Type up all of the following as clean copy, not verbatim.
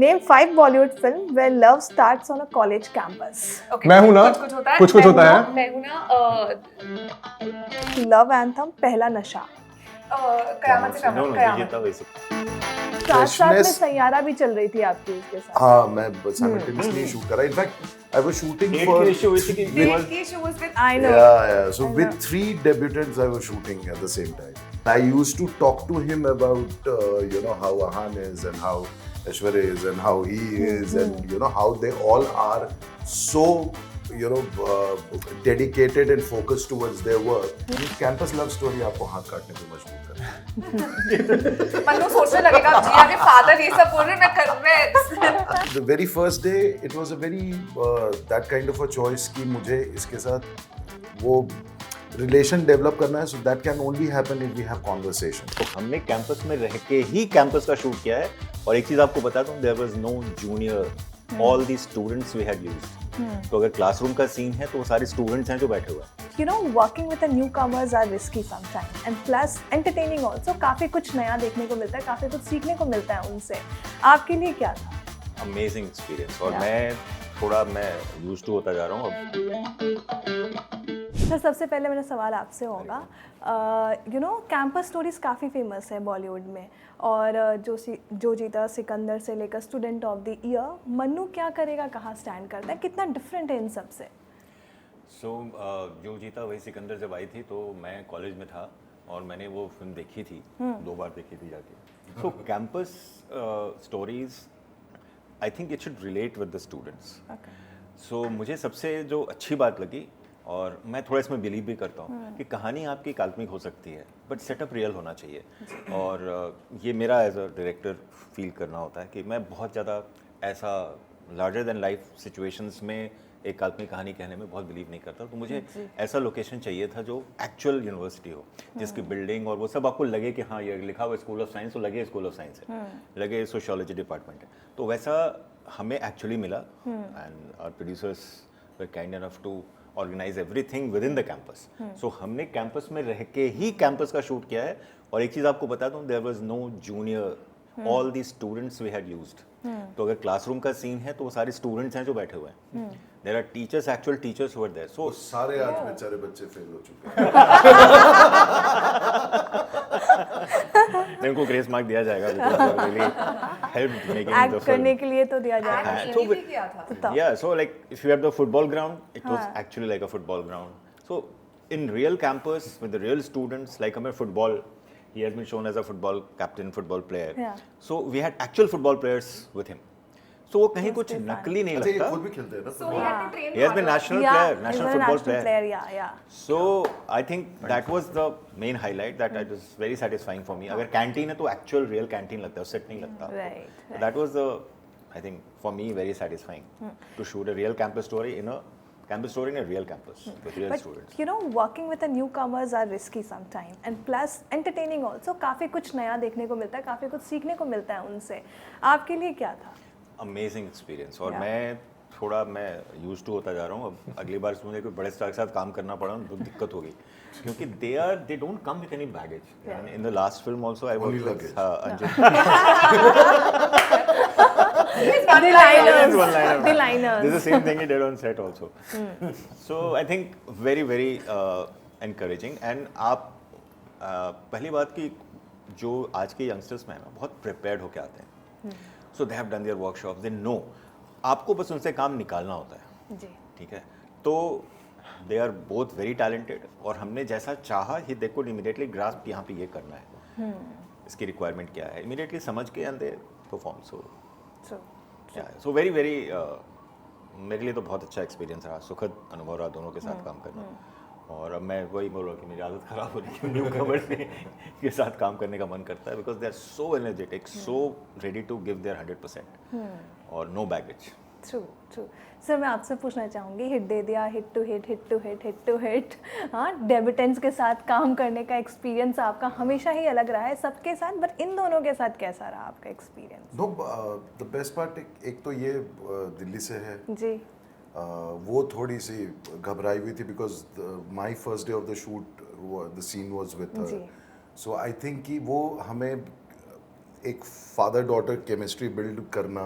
Name 5 Bollywood film where love starts on a college campus. Okay, मैं हूं ना, कुछ होता है, कुछ मैं होता हूं है। ना, मैं हूं ना, Love anthem पहला नशा. कयामत से नो कयामत, नो कयामत. जीता वैसे साथ साथ में Freshness. सैयारा भी चल रही थी आपकी उसके साथ. हाँ मैं simultaneously shoot कर रहा. In fact, I was shooting date for की रेशियो हुई थी कि Date की issue was with I know. yeah. So I with know. 3 debutants, I was shooting at the same time. I used to talk to him about how Ahan is and how Aishwarya is and how he is and how they all are so dedicated and focused towards their work. Campus love story आपको हाथ काटने पे मजबूर करता है. मन्नू सोचने लगेगा जिया के फादर ये सब बोल रहे हैं, मैं कर मैं The very first day, it was a very that kind of a choice कि मुझे इसके साथ वो रिलेशन डेवलप करना है. So that can only happen if we have conversation. तो हमने कैंपस में रह के ही कैंपस का शूट किया है. और एक चीज आपको बता दूं, there was no junior, all the students we had used. तो अगर क्लासरूम का सीन है तो वो सारे स्टूडेंट्स हैं जो बैठे हुए हैं. You know, working with the newcomers are risky sometimes and plus entertaining also. काफी कुछ नया देखने को मिलता है, काफी कुछ सीखने को मिलता है उनसे. आपके लिए क्या था? Amazing experience. और Yeah. मैं यूज्ड टू होता जा रहा हूँ अब. सर सबसे पहले मेरा सवाल आपसे होगा, कैंपस स्टोरीज काफ़ी फेमस है बॉलीवुड में और जो जीता सिकंदर से लेकर student of the year, Mannu क्या करेगा कहाँ स्टैंड करता है, कितना डिफरेंट है इन सब से? सो जो जीता वही सिकंदर जब आई थी तो मैं कॉलेज में था और मैंने वो फिल्म देखी थी, 2 बार देखी थी जाके. So campus stories I think it should relate with the students. So मुझे सबसे जो अच्छी बात लगी, और मैं थोड़ा इसमें बिलीव भी करता हूँ कि कहानी आपकी काल्पनिक हो सकती है बट सेटअप रियल होना चाहिए. और ये मेरा एज अ डायरेक्टर फील करना होता है कि मैं बहुत ज़्यादा ऐसा लार्जर देन लाइफ सिचुएशंस में एक काल्पनिक कहानी कहने में बहुत बिलीव नहीं करता. तो मुझे ऐसा लोकेशन चाहिए था जो एक्चुअल यूनिवर्सिटी हो, जिसकी बिल्डिंग और वो सब आपको लगे कि हाँ ये लिखा हुआ स्कूल ऑफ साइंस, तो लगे स्कूल ऑफ साइंस है, लगे सोशियोलॉजी डिपार्टमेंट है. तो वैसा हमें एक्चुअली मिला. And our producers were kind enough to organise everything within the campus. So हमने कैंपस में रह के ही कैंपस का शूट किया है. और एक चीज़ आपको बता दूं, there was no junior, all the students we had used. तो अगर क्लासरूम का सीन है तो वो सारे स्टूडेंट्स हैं जो बैठे हुए हैं. There are teachers, actual teachers who are there. So सारे आज बेचारे बच्चे फेल हो चुके हैं. उनको ग्रेस मार्क दिया जाएगा because they really helped making the act film. करने के लिए तो दिया जाएगा. So भी किया था. yeah, so like if you have the football ground, it was actually like a football ground. So in real campus with the real students, like I'm a football, he has been shown as a football captain, football player. Yeah. So we had actual football players with him. So वो कहीं कुछ नकली नहीं अच्छा ये लगता. खुद भी खेलते हैं ना. So he had to train He has been harder. national Yeah, player, he national was a football national player. yeah. So I think that was the main highlight that it was very satisfying for me. अगर canteen है तो actual real canteen लगता है, set नहीं लगता. Right, So that was the, I think for me, very satisfying to shoot a real campus story in a real campus with real But students. you know, working with the newcomers are risky sometimes and plus entertaining also. काफ़ी कुछ नया देखने को मिलता है, काफ़ी कुछ सीखने को मिलता है उनसे. आपके लिए क्या था? Amazing experience. और Yeah. मैं यूज टू होता जा रहा हूँ. अब अगली बार मुझे कोई बड़े स्टार के साथ काम करना पड़ा तो दिक्कत होगी, क्योंकि they don't come with any baggage. Yeah. In the last film also I Only worked with luggage. Anjali. The liners. The liners. This is the same thing he did on set also. So I think very very encouraging. And आप पहली बात कि जो आज के youngsters में है ना, बहुत प्रिपेयर्ड होके आते हैं. So they have done their workshops. They know. आपको बस उनसे काम निकालना होता है. जी. ठीक है. तो they are both very talented. और हमने जैसा चाहा ही दे कुड इमीडिएटली ग्रास्प कि यहाँ पे ये करना है, इसकी रिक्वायरमेंट क्या है, इमीडिएटली समझ के and they perform. So very very मेरे लिए तो बहुत अच्छा एक्सपीरियंस रहा, सुखद अनुभव रहा दोनों के साथ काम करना. और अब मैं वही बोल रहा हूँ कि मेरी आदत ख़राब हो रही है न्यू कमर के साथ काम करने का मन करता है, because they are so energetic, so ready to give their 100% और नो बैगेज. ट्रू. सर मैं आपसे पूछना चाहूँगी, हिट दे दिया, हिट टू हिट. हाँ, डेब्यूटेंट्स के साथ काम करने का एक्सपीरियंस आपका हमेशा ही अलग रहा है सबके साथ, बट इन दोनों के साथ कैसा रहा आपका experience? No, the best part एक तो ये दिल्ली से है जी. वो थोड़ी सी घबराई हुई थी because my first day of the shoot the scene was with her. So I think कि वो हमें एक फादर डॉटर केमिस्ट्री बिल्ड करना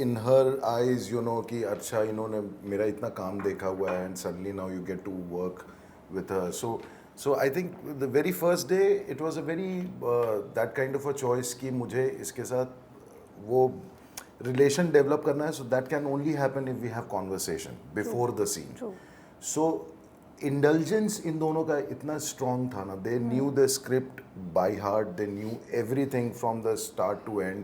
in her eyes you know कि अच्छा इन्होंने मेरा इतना काम देखा हुआ है and suddenly now you get to work with her so I think the very first day it was a very that kind of a choice कि मुझे इसके साथ वो रिलेशन डेवलप करना है so that can only happen if we have conversation before the scene so indulgence in दोनों का इतना स्ट्रॉन्ग था ना they knew the script by heart they knew everything from the start to end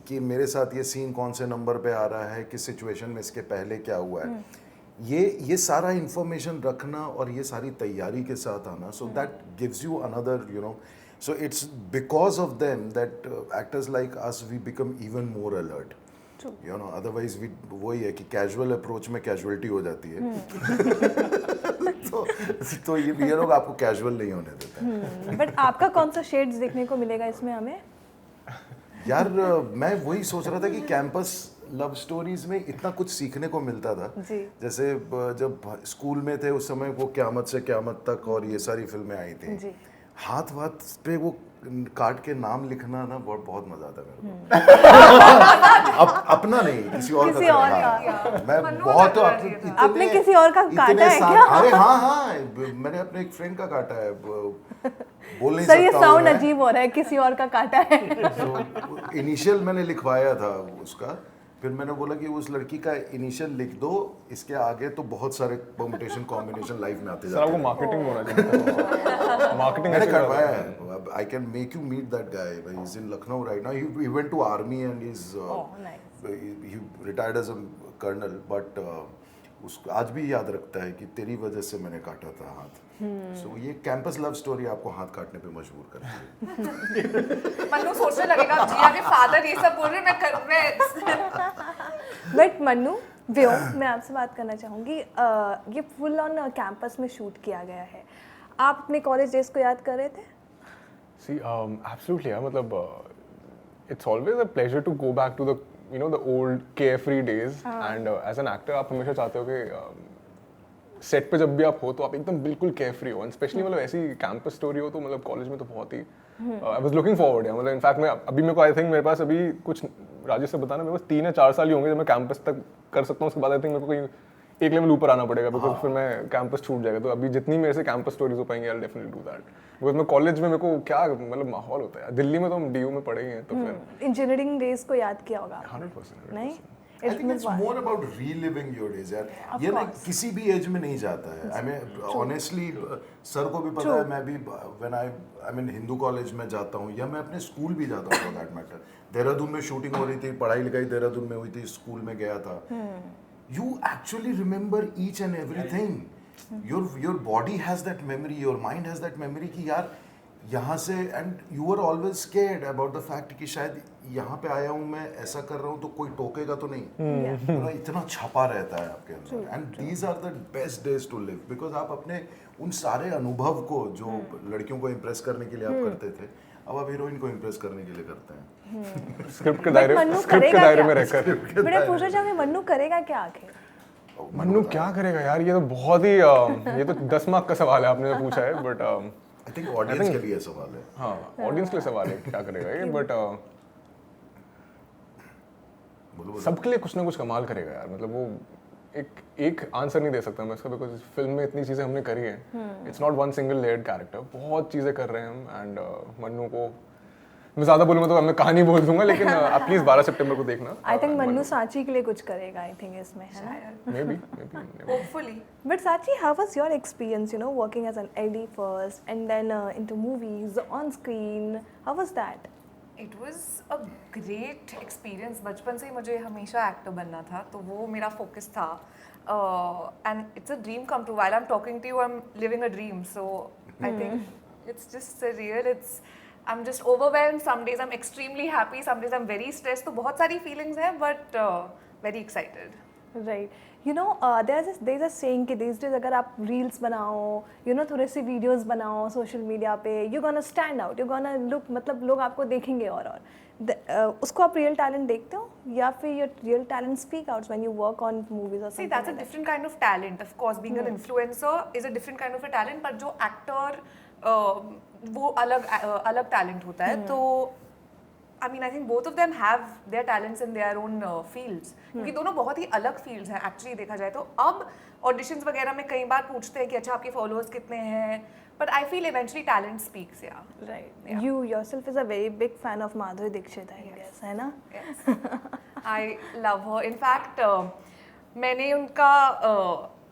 कि मेरे साथ ये सीन कौन से नंबर पे आ रहा है किस सिचुएशन में इसके पहले क्या हुआ है ये सारा इंफॉर्मेशन रखना और ये सारी तैयारी के साथ आना so that gives you another you know so it's because of them that actors like us we become even more alert. True. You know, otherwise we वही है कि casual approach में casualty हो जाती है तो ये लोग आपको casual नहीं होने देते हैं. But आपका कौन सा shades देखने को मिलेगा इसमें हमें? यार मैं वही सोच रहा था कि कैंपस लव स्टोरीज में इतना कुछ सीखने को मिलता था जी. जैसे जब स्कूल में थे उस समय वो क़यामत से क़यामत तक और ये सारी फिल्में आई थी जी. हाथ पे वो काट के नाम लिखना ना बहुत मजा आता है मेरे को अपना नहीं किसी और किसी का और हाँ, मैं बहुत आपने किसी और का काटा है क्या? अरे हाँ मैंने अपने एक फ्रेंड का काटा है बोल नहीं सर ये सकता साउंड अजीब हो रहा है किसी और का काटा है तो इनिशियल मैंने लिखवाया था उसका फिर मैंने बोला कि उस लड़की का इनिशियल लिख दो इसके आगे तो बहुत सारे परम्यूटेशन कॉम्बिनेशन लाइफ में आते जाते हैं। सर आपको मार्केटिंग होना चाहिए मार्केटिंग मैंने करवाया है I can make you meet that guy he is in Lucknow right now he went to army and he retired as a colonel but उसको आज भी याद रखता है कि तेरी वजह से मैंने काटा था हाथ सो ये कैंपस लव स्टोरी आपको हाथ काटने पे मजबूर करती है मन्नू सोचने लगेगा जिया के फादर ये सब बोल रहे मैं कर मैं बट मन्नू व्यो मैं आपसे बात करना चाहूँगी ये फुल ऑन कैंपस में शूट किया गया है आप अपने कॉलेज डेज को याद कर रहे थे सी एब्सोल्युटली यार मतलब it's always a pleasure to go back to the you know the old carefree days and as an actor आप हमेशा चाहते हो कि सेट पे जब भी आप हो तो आप एकदम बिल्कुल केयरफ्री हो एंड स्पेशली मतलब ऐसी कैंपस स्टोरी हो तो मतलब कॉलेज में तो बहुत ही आई वाज लुकिंग फॉरवर्ड मतलब इनफैक्ट मैं अभी मेरे को आई थिंक मेरे पास अभी कुछ राजेश से बताना मेरे पास 3 या 4 साल ही होंगे जब मैं कैंपस तक कर सकता हूँ उसके बाद आई थिंक मेरे को कहीं एक लेवल ऊपर आना पड़ेगा बिकॉज फिर मैं कैंपस छूट जाएगा तो अभी जितनी मेरे से कैंपस स्टोरीज हो पाएंगी I definitely do that because मैं कॉलेज में मेरे को क्या मतलब माहौल होता है दिल्ली में तो हम डीयू में पढ़े ही हैं तो फिर इंजीनियरिंग डेज को याद किया होगा 100% नहीं I think it's more about reliving your days यार ये ना किसी भी एज में नहीं जाता है आई मीन ऑनेस्टली सर को भी पता है मैं भी when I mean Hindu college में जाता हूँ या मैं अपने स्कूल भी जाता हूँ फॉर दैट मैटर देहरादून में शूटिंग हो रही थी पढ़ाई लिखाई देहरादून में हुई थी स्कूल में गया था you actually remember each and everything your body has that memory your mind has that memory कि यार यहाँ से and you are always scared about the fact कि शायद यहाँ पे आया हूँ मैं ऐसा कर रहा हूँ तो कोई टोकेगा तो नहीं इतना छपा रहता है आपके अंदर and these are the best days to live because आप अपने उन सारे अनुभव को जो लड़कियों को इम्प्रेस करने के लिए आप करते थे अब आप हीरोइन को इम्प्रेस करने के लिए करते हैं स्क्रिप्ट के दायरे में रहकर मैं पूछना चाहूँगी मन्नू करेगा क्या आखिर मन्नू क्या करेगा यार ये तो बहुत ही ये तो 10 मार्क का सवाल है आपने पूछा है बट आई थिंक ऑडियंस के लिए सवाल है हाँ ऑडियंस के लिए सवाल है क्या करेगा ये बट सबके लिए कुछ ना कुछ कमाल करेगा यार मतलब वो एक आंसर नहीं दे सकता मैं इसका बिकॉज फिल्म में इतनी चीज़ें हमने करी हैं it's not one single layered character बहुत चीज़ें कर रहे हैं हम एंड मन्नू को मैं ज़्यादा बोलूँगा तो मैं कहानी बोल दूंगा लेकिन आप प्लीज़ 12 सितंबर को देखना आई थिंक मन्नू सांची के लिए कुछ करेगा आई थिंक इसमें है ना may be hopefully But Sachi, how was your experience, you know, working as an AD first and then into movies, on screen? How was that? It was a great experience बचपन से ही मुझे हमेशा actor बनना था तो वो मेरा focus था and it's a dream come true while I am talking to you I am living a dream so I think it's just real it's I am just overwhelmed some days I am extremely happy some days I am very stressed तो बहुत सारी feelings हैं but very excited right you know there is a saying कि these days अगर आप reels बनाओ you know थोड़े से वीडियोस बनाओ सोशल मीडिया पे you gonna stand out you gonna look मतलब लोग आपको देखेंगे और उसको आप रियल टैलेंट देखते हो या फिर your real talent speak out when you work on movies और See, that's a different kind of talent. Of course, being an influencer is a different kind of a talent. But जो actor वो अलग talent होता है तो I mean, I think both of them have their talents in their own fields. क्योंकि दोनों बहुत ही अलग fields हैं actually देखा जाए तो अब auditions वगैरह में कई बार पूछते हैं कि अच्छा आपके followers कितने हैं but I feel eventually talent speaks, yeah. Right. Yeah. You yourself is a very big fan of Madhuri Dixit, I guess, है ना? Yes. I love her. In fact, मैंने उनका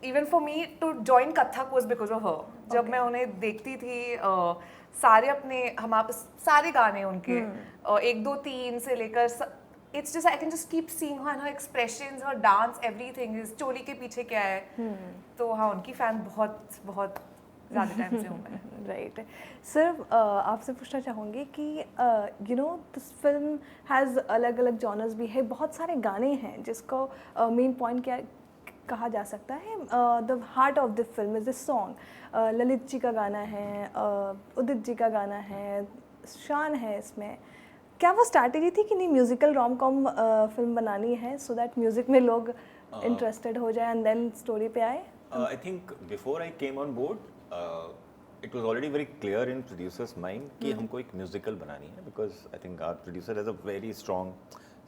even for me to join Kathak was because of her. जब मैं उन्हें देखती थी सारे अपने सारे गाने उनके 1 2 3 से लेकर it's just I can just keep seeing her and her expressions, her dance, everything is चोली के पीछे क्या है तो हाँ उनकी फैन बहुत बहुत ज़्यादा टाइम से हूँ मैं. राइट सर आपसे पूछना चाहूँगी कि you know this film has अलग अलग जॉनर्स भी है बहुत सारे गाने हैं जिसको मेन पॉइंट क्या कहा जा सकता है the heart of the film is this song Lalit ji का गाना है उदित जी का गाना है शान है इसमें क्या वो स्ट्रैटेजी थी कि नहीं म्यूजिकल रोम कॉम फिल्म बनानी है सो दैट म्यूजिक में लोग इंटरेस्टेड हो जाए एंड देन स्टोरी पे आए I think before I came on board, it was already very clear in producer's mind कि हमको एक musical बनानी है because I think our producer has a very strong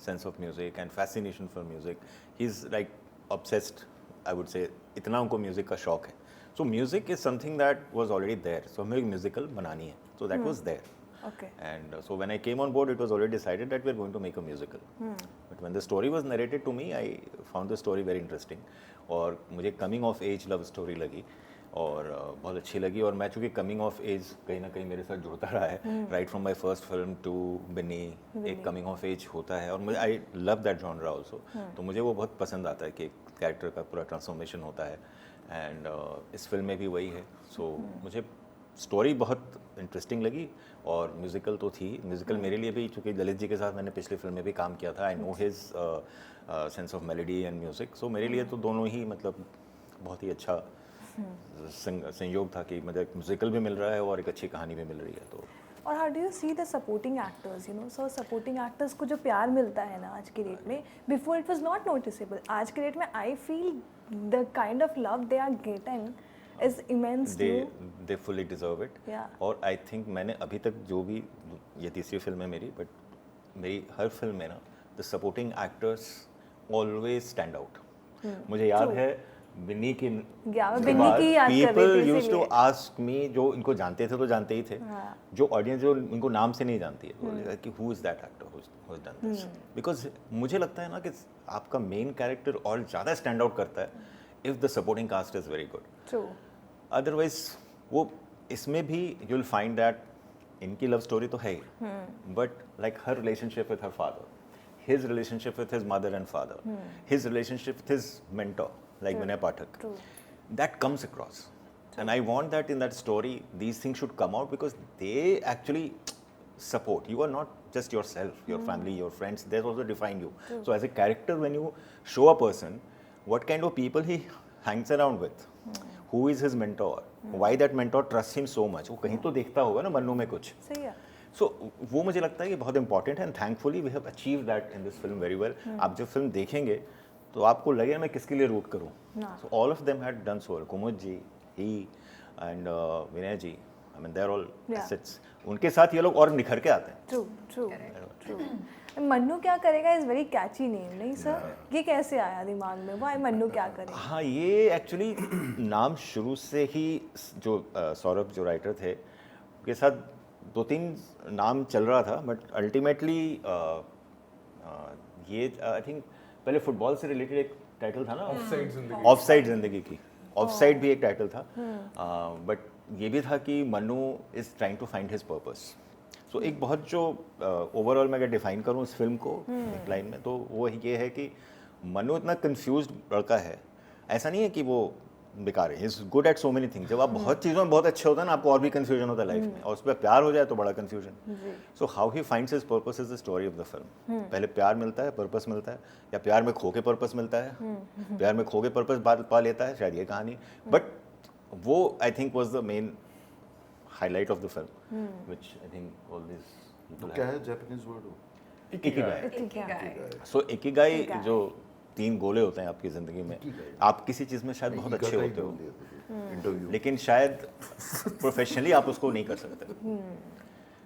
sense of music and fascination for music. He's like obsessed, I would say. इतना उनको music का शौक है. So music is something that was already there. So हमें एक musical बनानी है. So that was there. Okay. And so when I came on board, it was already decided that we are going to make a musical. But when the story was narrated to me, I found the story very interesting. और मुझे coming of age love story लगी और बहुत अच्छी लगी और मैं चूँकि coming of age कहीं ना कहीं मेरे साथ जुड़ता रहा है right from my first film to Binny एक coming of age होता है और मुझे I love that genre also. तो मुझे वो बहुत पसंद आता है कि एक कैरेक्टर का पूरा ट्रांसफॉर्मेशन होता है एंड इस फिल्म में भी वही है. सो मुझे स्टोरी बहुत इंटरेस्टिंग लगी और म्यूज़िकल तो थी. म्यूज़िकल मेरे लिए भी चूँकि ललित जी के साथ मैंने पिछली फिल्म में भी काम किया था. I know his sense of melody and music. So मेरे लिए तो दोनों ही मतलब बहुत ही अच्छा संयोग था कि मुझे म्यूज़िकल भी मिल रहा है और एक अच्छी कहानी भी मिल रही है. तो और how do you see the supporting actors you know so supporting actors को जो प्यार मिलता है ना आज की डेट में before it was not noticeable आज की डेट में I feel the kind of love they are getting is immense they fully deserve it. और आई थिंक मैंने अभी तक जो भी ये तीसरी फिल्म है मेरी बट मेरी हर फिल्म में ना the supporting actors always stand out. मुझे याद है बिन्नी की people used to ask me जो इनको जानते थे तो जानते ही थे जो ऑडियंस जो इनको नाम से नहीं जानती है कि who is that actor who has done this because मुझे लगता है ना कि आपका मेन कैरेक्टर और ज़्यादा स्टैंड आउट करता है if the supporting cast is very good. True. Otherwise वो इसमें भी यू विल फाइंड दैट इनकी लव स्टोरी तो है ही but like her relationship with her father his relationship with his mother and father, his relationship with his mentor, like Vinay Pathak, that comes across. And I want that in that story, these things should come out because they actually support. You are not just yourself, your family, your friends, they also define you. So as a character, when you show a person, what kind of people he hangs around with, who is his mentor, why that mentor trusts him so much, वो कहीं तो देखता होगा ना मन्नू में कुछ. सही है. सो वो मुझे लगता है कि बहुत इंपॉर्टेंट है and thankfully we have achieve that in this film very well. आप जब फिल्म देखेंगे तो आपको लगेगा मैं किसके लिए रूट करूँ. So all of them had done so well. Kumud ji ही and Vinay ji I mean they are all assets. उनके साथ ये लोग और निखर के आते हैं. True true true. मन्नू क्या करेगा इज वेरी कैची नेम नहीं सर. ये कैसे आया दिमाग में वाई मन्नू क्या करेगा. हाँ ये एक्चुअली नाम शुरू से ही जो सौरभ जो राइटर थे उनके साथ 2-3 नाम चल रहा था बट अल्टीमेटली ये आई थिंक पहले फुटबॉल से रिलेटेड एक टाइटल था ना ऑफसाइड जिंदगी की. ऑफसाइड भी एक टाइटल था बट ये भी था कि Mannu is trying to find his purpose. So एक बहुत जो ओवरऑल मैं अगर डिफाइन करूँ इस फिल्म को एक लाइन में तो वो ये है कि मन्नू इतना कंफ्यूज्ड लड़का है. ऐसा नहीं है कि वो बेकार है. Is good at so many things. जब आप बहुत चीज़ों में बहुत अच्छे होते हैं ना आपको और भी कंफ्यूजन होता है लाइफ में और उस पर प्यार हो जाए तो बड़ा confusion. So how he finds his purpose is the story of the film. पहले प्यार मिलता है पर्पस मिलता है या प्यार में खो के पर्पस मिलता है. प्यार में खो के पर्पस पा लेता है शायद ये कहानी बट वो I think was the main highlight of the film which I think all this क्या है जापानीज वर्ड हो इकिगाई. Ikigai. सो इकिगाई जो 3 गोले होते हैं आपकी ज़िंदगी में, आप किसी चीज़ में शायद बहुत अच्छे होते हो, इंटरव्यू लेकिन शायद प्रोफेशनली आप उसको नहीं कर सकते,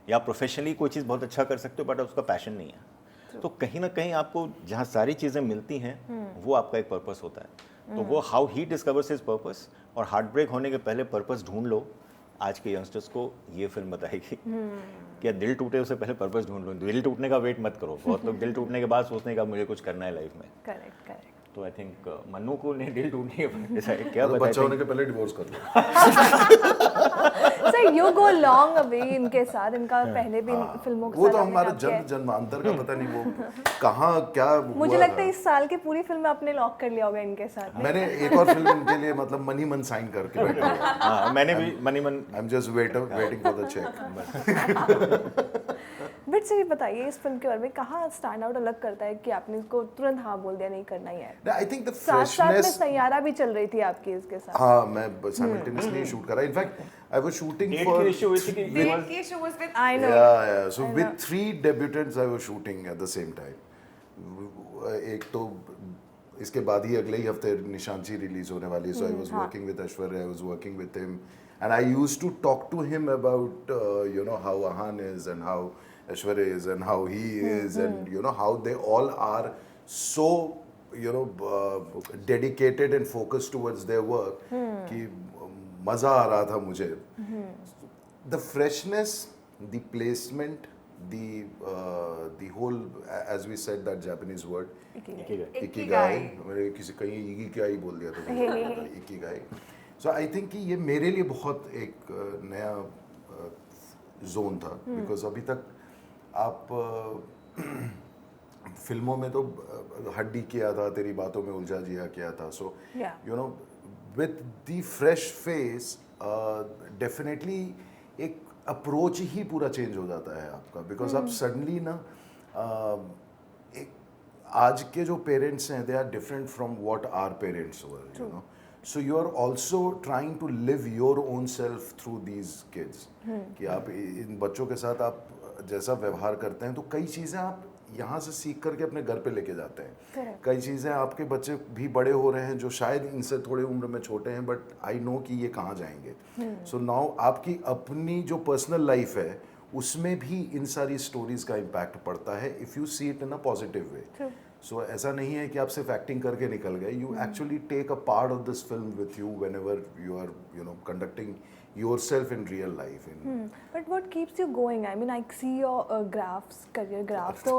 या प्रोफेशनली कोई चीज़ बहुत अच्छा कर सकते हो बट उसका पैशन नहीं है। तो कहीं ना कहीं आपको जहाँ सारी चीज़ें मिलती हैं वो आपका एक पर्पस होता है। तो वो how he discovers his purpose, और हार्ट ब्रेक होने के पहले पर्पस ढूंढ लो। आज के यंगस्टर्स को ये फिल्म बताएगी कि दिल टूटे उससे पहले पर्पस ढूंढ लो। दिल टूटने का वेट मत करो। बहुत लोग दिल टूटने के बाद सोचने का मुझे कुछ करना है लाइफ में। Correct correct. तो आई थिंक मन्नू को ने दिल टूटने के बाद डिसाइड किया, मतलब but I बच्चा होने think- के पहले डिवोर्स कर लो। Sir you go long away इनके साथ, इनका पहले भी इन फिल्मों के वो साथ तो आपने हमारे काम किया है। जन्मांतर का पता नहीं वो कहाँ क्या मुझे हुआ लगता है था। इस साल की पूरी फिल्म आपने लॉक कर लिया होगा इनके साथ। मैंने एक और फिल्म इनके लिए मतलब मन ही मन साइन करके बैठा हूँ। हाँ, मैंने भी मनी मन I am just waiting for the cheque. But sir ये बताइए इस फिल्म के बारे में, कहाँ स्टैंड आउट अलग करता है कि आपने इसको तुरंत हाँ बोल दिया, नहीं करना ही है? आई थिंक द साथ साथ में फ्रेशनेस। सैयारा भी चल रही थी आपकी इसके साथ। हाँ, मैं साइमल्टेनियसली शूट कर रहा। In fact I was shooting date for की इशू हुई थी कि Date की issue was with I know. yeah. So with 3 debutants I was shooting at the same time. एक तो इसके बाद ही अगले ही हफ्ते निशांची रिलीज होने वाली है, so I was working with Aishwarya, I was working with him, and I used to talk to him about you know how Ahan is and how Aishwarya is and how he is and you know how they all are so you know dedicated and focused towards their work कि मजा आ रहा था मुझे। The freshness, the placement, the whole, as we said that Japanese word, ikigai. मैंने किसी कहीं ikigai बोल दिया था, ikigai. So I think कि ये मेरे लिए बहुत एक नया जोन था, because अभी तक आप फिल्मों में तो हड्डी किया था, तेरी बातों में उलझा जिया किया था, so Yeah. you know with the fresh face definitely एक अप्रोच ही पूरा चेंज हो जाता है आपका, बिकॉज आप सडनली ना एक आज के जो पेरेंट्स हैं they are different from what our parents were, you know, so you are also trying to live your own self through these kids, कि आप इन बच्चों के साथ आप जैसा व्यवहार करते हैं तो कई चीज़ें आप यहाँ से सीख करके अपने घर पे लेके जाते हैं। Correct. कई चीज़ें आपके बच्चे भी बड़े हो रहे हैं जो शायद इनसे थोड़े उम्र में छोटे हैं, बट आई नो कि ये कहाँ जाएंगे। सो नाउ आपकी अपनी जो पर्सनल लाइफ है उसमें भी इन सारी स्टोरीज का इम्पैक्ट पड़ता है if you see it in a positive way. So ऐसा नहीं है कि आप सिर्फ एक्टिंग करके निकल गए, you actually take a part of this film with you whenever you are you know conducting yourself in real life. But what keeps you going? I mean, I see your graphs, career graphs. So,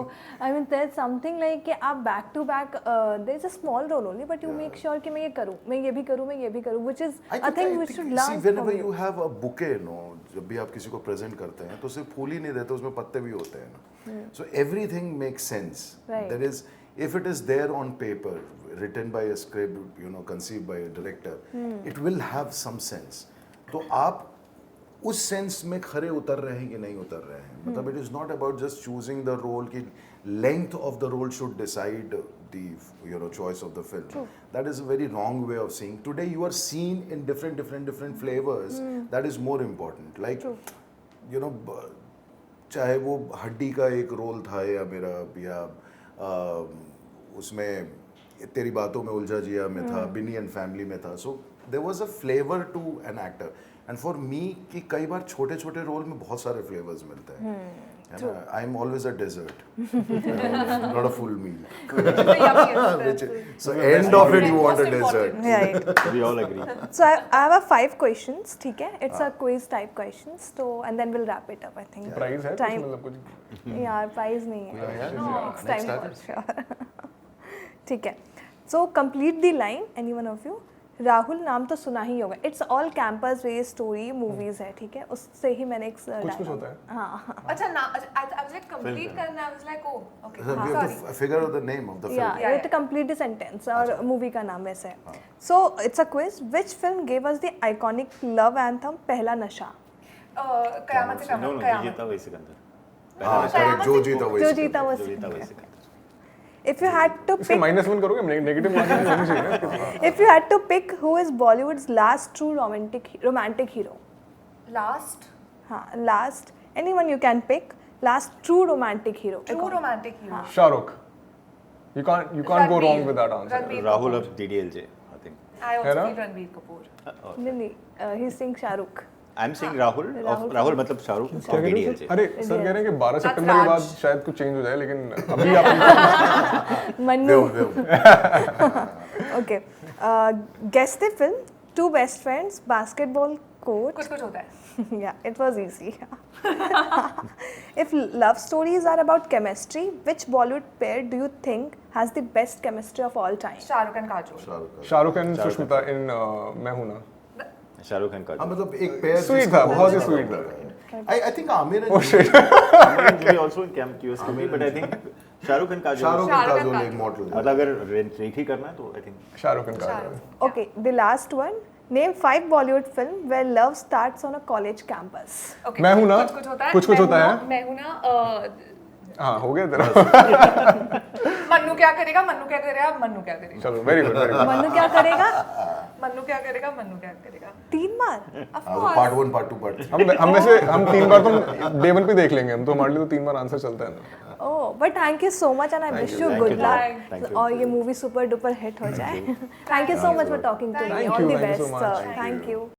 I mean, there's something like कि आप back to back, there's a small role only, but you make sure कि मैं ये करूँ, मैं ये भी करूँ, मैं ये भी करूँ, which is I think we should learn see, whenever from you have a bouquet, no, जब भी आप किसी को present करते हैं तो सिर्फ फूल ही नहीं देते, उसमें पत्ते भी होते हैं ना. So everything makes sense. Right. There is, if it is there on paper, written by a script, you know, conceived by a director, it will have some sense. तो आप उस सेंस में खरे उतर रहे हैं कि नहीं उतर रहे हैं, मतलब it is not about just choosing the role की length of the role should decide the you know choice of the film. That is a very wrong way of seeing. Today you are seen in different flavours. That is more important. Like you know, चाहे वो हड्डी का एक role था या मेरा, या उसमें तेरी बातों में उलझा जिया में था, बिनी एंड फैमिली में था. So there was a flavour to an actor. And for me कि कई बार छोटे छोटे रोल में बहुत सारे फ्लेवर्स मिलते हैं. I am always a dessert, not a full meal. So end of it you want a dessert. Right. we all agree. So I have a 5 questions, ठीक है? It's a quiz type questions, so and then we'll wrap it up. I think. Price है Time. कुछ मतलब कुछ यार price नहीं है. Next time time. for sure. ठीक है. So complete the line. Any one of you? Rahul नाम तो सुना ही होगा. It's all campus based story movies है, ठीक है? उससे ही मैंने एक कुछ होता है. हाँ अच्छा ना, I was like complete करना, I was like oh okay, We have sorry. to figure out the name of the film. या Yeah, it complete the sentence और मूवी का नाम वैसे है. So it's a quiz. Which film give us the iconic love anthem पहला नशा? कयामत से No, कयामत, no, कयामत. जीता वही सिकंदर. हाँ, correct. जो जीता वही जो सिकंदर. जीता वो जो जीता वही Sikandar. If you had to इसके पिक -1 करोगे, नेगेटिव मार्किंग होनी चाहिए ना इसके. If you had to pick who is Bollywood's last true romantic hero? Last हाँ, last anyone you can pick. Last true romantic hero. true romantic hero. Shahrukh. You can't go wrong with that answer. Ranbir Rahul Kapoor. of DDLJ, I think. I also है ना? feel Ranbir Kapoor. नहीं, ही सिंग Shahrukh. I'm saying Rahul of Rahul मतलब शाहरुख क्या of कह रहे हो DDLJ. Sir? अरे sir कह रहे हैं कि 12 That's सितंबर के बाद Raj. शायद कुछ चेंज हो जाए, लेकिन अभी आप Mannu. Vyom. Okay. Guess the film. Two best friends, basketball coach. कुछ होता है. Yeah, it was easy. If love stories are about chemistry, which Bollywood pair do you think has the best chemistry of all time? Shahrukh and Kajol. Shahrukh and Sushmita in Main Hoon ना. शाहरुख खान का. हाँ मतलब एक pair Sweet था, बहुत ही sweet था. I think Amir Oh and shit. We also came curious to me, but I think Shahrukh Khan का. Shahrukh Shahrukh and and Kajol Kajol. एक मॉडल मतलब अगर रेट ही करना है तो I think Shahrukh and Kajol. Okay, the last one. Name 5 Bollywood film where love starts on a college campus. Okay. मैं हूं ना? कुछ होता है. कुछ होता है. मैं हूं ना. हाँ हो गया तेरा. मन्नू क्या करेगा? मन्नू क्या करेगा? मन्नू क्या करेगा? चलो very good very good. Mannu क्या करेगा? मन्नू क्या करेगा? मन्नू क्या करेगा? 3 बार. Of हाँ, course. पार्ट 1 पार्ट 2 पार्ट 3 हम वैसे हम 3 बार तो डे 1 पे देख लेंगे हम, तो हमारे लिए तो 3 बार आंसर चलता है ना. Oh, but thank you so much and I wish you thank good you, luck. thank you. और ये मूवी सुपर डुपर हिट हो जाए. Thank you so much for talking to me. Thank All you, the thank you best, so sir. much. Thank you.